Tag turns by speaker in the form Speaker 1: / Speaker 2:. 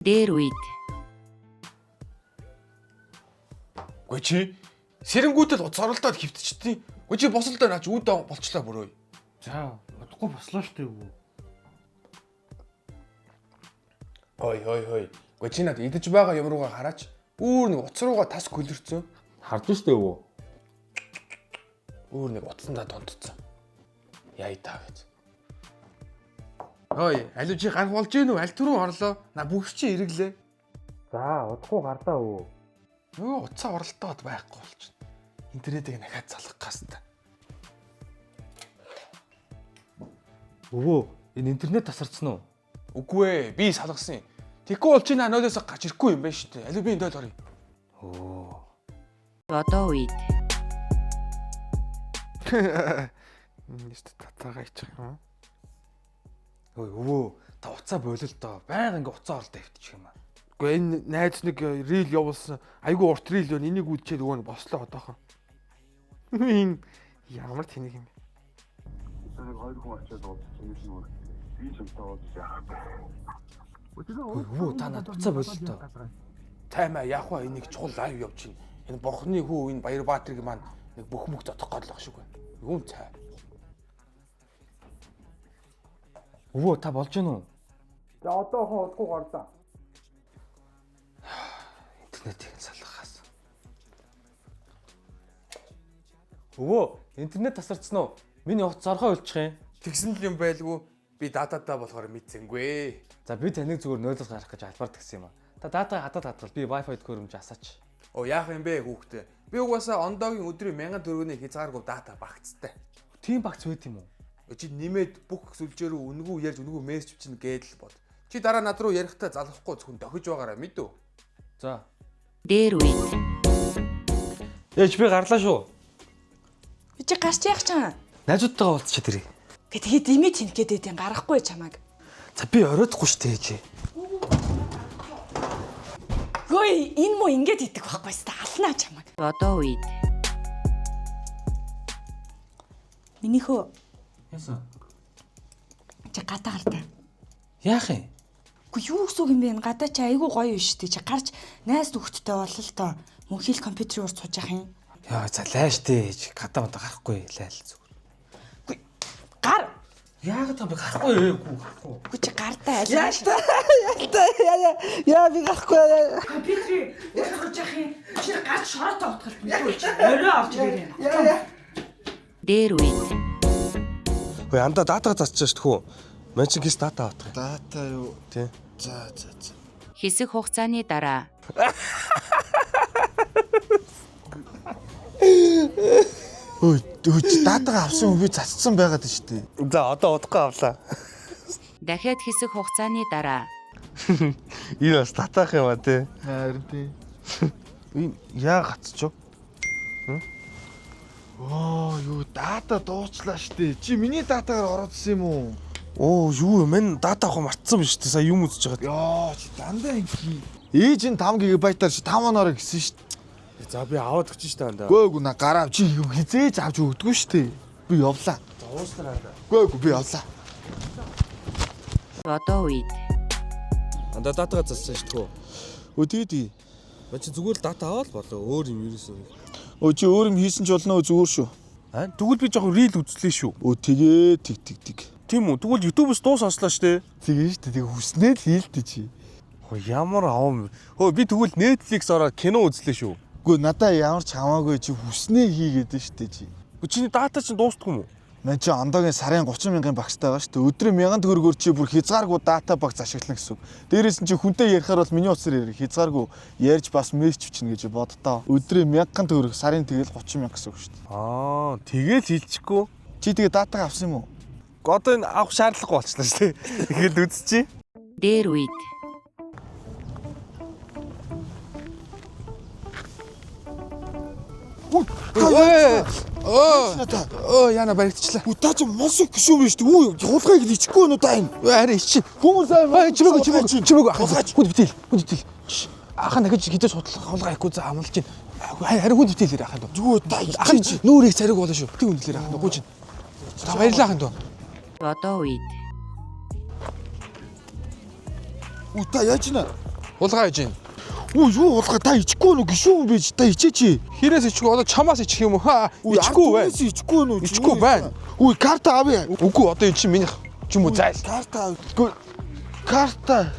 Speaker 1: Дээр үед.
Speaker 2: Гүй чи сэрэнгүүтэл уц оролдоод хөвтчихдээ. Гүй чи босолдоо наач үүдээ болчлаа бүрөө.
Speaker 3: За, удахгүй бослоо штэ юу.
Speaker 2: Хой. Гүй чи надад идэж байгаа юм руугаа хараач. Үүр нэг уц руугаа тас гөлөрцөн.
Speaker 3: Харж штэ юу.
Speaker 2: Үүр нэг утсандаа донтцсон. Яй таа гэж. Хой, алив чи гарах болж гин үү? Аль түрүү орлоо. На бүгс чи ирэглээ.
Speaker 3: За, удахгүй гардаа юу.
Speaker 2: Нөгөө уцаа оролдоод байхгүй болчихно. Интернетийг дахиад залгах гасна.
Speaker 3: Өвөө, энэ интернет тасарсан уу?
Speaker 2: Үгүй ээ, би салгасан юм. Тэгэхгүй бол чи наадаас гарч ирэхгүй юм байна шүү дээ. Алив би энэ дойл орё.
Speaker 3: Оо.
Speaker 1: Одоо үед.
Speaker 2: Нэст татаага ичих юм.
Speaker 3: Ой, өвөө, та уцаа болол доо. Баян ингээ уцаа оролдоо хөвтчих юм аа.
Speaker 2: Гэхдээ энэ найз нэг рил явуулсан. Айгу урт рил байна. Энийг үдчихэд өгөө бослоо одоохон. Энэ ямар тэнэг юм бэ?
Speaker 4: Тэр хоёр хүн очиад уулзсан юм шиг байна. Би чамтай уулзах яах вэ?
Speaker 3: Ой, өвөө, та надад уцаа болол доо.
Speaker 2: Таймаа яах вэ? Энийг чухал лайв явуулчихна. Энэ бурхны хүү энэ Баярбаатрыг маань нэг бүх мөх зодох годлох шиг байна. Юун цай.
Speaker 3: Өвөө, та болж гин үү?
Speaker 2: За одоохон удахгүй гарлаа.
Speaker 3: Интернетийг салгахаас. Өвөө, интернет тасарсан уу? Миний уц зорхоо өлчих юм.
Speaker 2: Тэгсэн л юм байлгүй. Би датадаа болохоор мэдсэнгүй.
Speaker 3: За, би таныг зүгээр нойлоос гарах гэж албаар тгсэн юм аа. Та датагаа хадаад хадвал би Wi-Fi төхөөрөмж асаач.
Speaker 2: Оо яах юм бэ хүүхдээ. Би угаасаа ондоогийн өдрийн 1000 төгрөгийн хязгааргүй дата багцтай.
Speaker 3: Тийм багц байт юм уу?
Speaker 2: Чи нэмээд бүх сүлжээ рүү үнгүү ярьж үнгүү мессеж чинь гээл бод. Чи дараа над руу ярихдаа залахгүй зөвхөн дохиж байгаараа мэдв.
Speaker 3: За.
Speaker 1: Дээр үед.
Speaker 3: Ээж би гарлаа шүү.
Speaker 5: Би чи гарч яах чам.
Speaker 3: Найзуудтайгаа уулзчихэд ирээ.
Speaker 5: Тэгээд имиж хингээд байдیں۔ Гарахгүй чамайг.
Speaker 3: За би ороодохгүй шүү дээ ээж.
Speaker 5: Хөөе, энэ муу ингэж идэх байхгүй сте алнаа чамайг.
Speaker 1: Одоо үед.
Speaker 5: Минийхөө
Speaker 3: Яасан?
Speaker 5: чи гадаа гартаа.
Speaker 3: Яах юм?
Speaker 5: Гү юу гэсэн юм бэ? Гадаа чи айгүй гоё биш үү? Чи гарч найз нөхдөдтэй болол доо. Мөнхийл компьютерийн урд сууж явах юм.
Speaker 3: Яа, за лайш дээ ээж. Гадаа мата гарахгүй лайл зүгээр.
Speaker 5: Гү гар.
Speaker 3: Яагаад та би гарахгүй гарахгүй.
Speaker 5: Гү чи гартаа аль.
Speaker 6: Яа би гарахгүй.
Speaker 5: Компьютерийн урд сууж явах юм. Чи гарч шороотоо утгалт мэдгүй чи. Орой авч ирээ.
Speaker 1: Дээр үед.
Speaker 7: Хөөе андаа датагаа засчих шүү дээ хөө. Ман чинь кис дата авах.
Speaker 6: Дата юу?
Speaker 7: Тий.
Speaker 6: За.
Speaker 1: Хэсэг хугацааны дараа.
Speaker 6: Ой, датагаа авсан хүн би засцсан байгаад шүү дээ.
Speaker 7: За одоо удахгүй авлаа.
Speaker 1: Дахиад хэсэг хугацааны дараа.
Speaker 7: Энэ бас датаах юм а тий.
Speaker 6: Харин тий.
Speaker 7: Энэ яа гацчих.
Speaker 6: Оо, юу дата дуучлаа шүү дээ. Чи миний датагаар ороодсон юм уу?
Speaker 7: Оо юу мэн дата авах мартсан биз дээ. Сая юм үзэж байгаад.
Speaker 6: Яа, чи дандаа ингэ. Ээж нь 5 ГБ-аар чи 5 оноор гисэн шүү дээ.
Speaker 7: За би аваад өгч штэ андаа.
Speaker 6: Гөөгүй на гараа чи хизээж авч өгдөггүй шүү дээ. Би явлаа.
Speaker 7: За ууслаа андаа.
Speaker 6: Гөөгүй би явлаа.
Speaker 1: Одоо үед.
Speaker 7: Андаа датагаа зассан шүү дээ хөө.
Speaker 6: Өө тэгээд.
Speaker 7: Ман чи зүгээр л дата аваад болоо. Өөр юм ерөөсөө.
Speaker 6: Өө чи өөр юм хийсэн ч болно зүгээр шүү.
Speaker 7: Аа тэгвэл би жоохон рил үзлээ шүү.
Speaker 6: Өө тэгээ тэг.
Speaker 7: Тийм үү? Тэгвэл YouTube-с дуу сонслоо штэ.
Speaker 6: Тэгээ шүү дээ. Тэг хүснээ л хийлдэ чи.
Speaker 7: Хөө ямар авам. Хөө би тэгвэл Netflix ороод кино үзлээ шүү.
Speaker 6: Үгүй надаа ямар ч хамаагүй чи хүснээ хийгээд нь шүү дээ чи.
Speaker 7: Гэхдээ чиний дата чинь дуустдгүй юм уу?
Speaker 6: Ман чи ондоогийн сарын 30 мянган багцтай байгаа шүү дээ. Өдрийн 1000 төгрөгөөр чи бүр хязгааргүй дата багц ашиглана гэсэн. Дээрээс нь чи хүнтэй ярихаар бол миний утсаар ярих хязгааргүй ярьж бас мессеж бичнэ гэж боддоо. Өдрийн 1000 төгрөг сарын тэгэл 30 мянга гэсэн үг шүү дээ.
Speaker 7: Аа тэгэл хэлчихгүй.
Speaker 6: Чи тэгээ датагаа авсан юм уу?
Speaker 7: Одоо энэ авах шаардлагагүй болчихлоо шүү дээ. Ингээд үзчихье.
Speaker 1: Дээр үед.
Speaker 2: Яна баригдчихлаа.
Speaker 6: Удаа чи мос их шүү биш үү? Юу хулгайг л ичихгүй нү та энэ.
Speaker 2: Арай ичи.
Speaker 6: Хүмүүс
Speaker 2: Чимээгөө хүнд битэл. Ахаа дахиж хідэж хулгай ихгүй за амлаж чинь. Харин хүнд битэлэр ахаа дөө.
Speaker 6: юу та
Speaker 2: Ахын нүрийг цариг болно шүү. Тэг хүндлэр ахаа дөө. Гүйч. За баярлалаа ахаа дөө.
Speaker 1: Одоо үед.
Speaker 6: Удаа яаж нэ?
Speaker 2: Улгаа хийж гин.
Speaker 6: Өө юу болгоо та ичихгүй нүг гişүү бийж та ичээч.
Speaker 2: Хирээс ичихгүй одоо чамаас ичих юм уу? Хаа ичихгүй байна.
Speaker 6: Ичихгүй нүг.
Speaker 2: Ичихгүй байна.
Speaker 6: Үй карта авъя.
Speaker 2: Үгүй одоо энэ чинь минийх ч юм уу зайлс.
Speaker 6: Карта. Карта.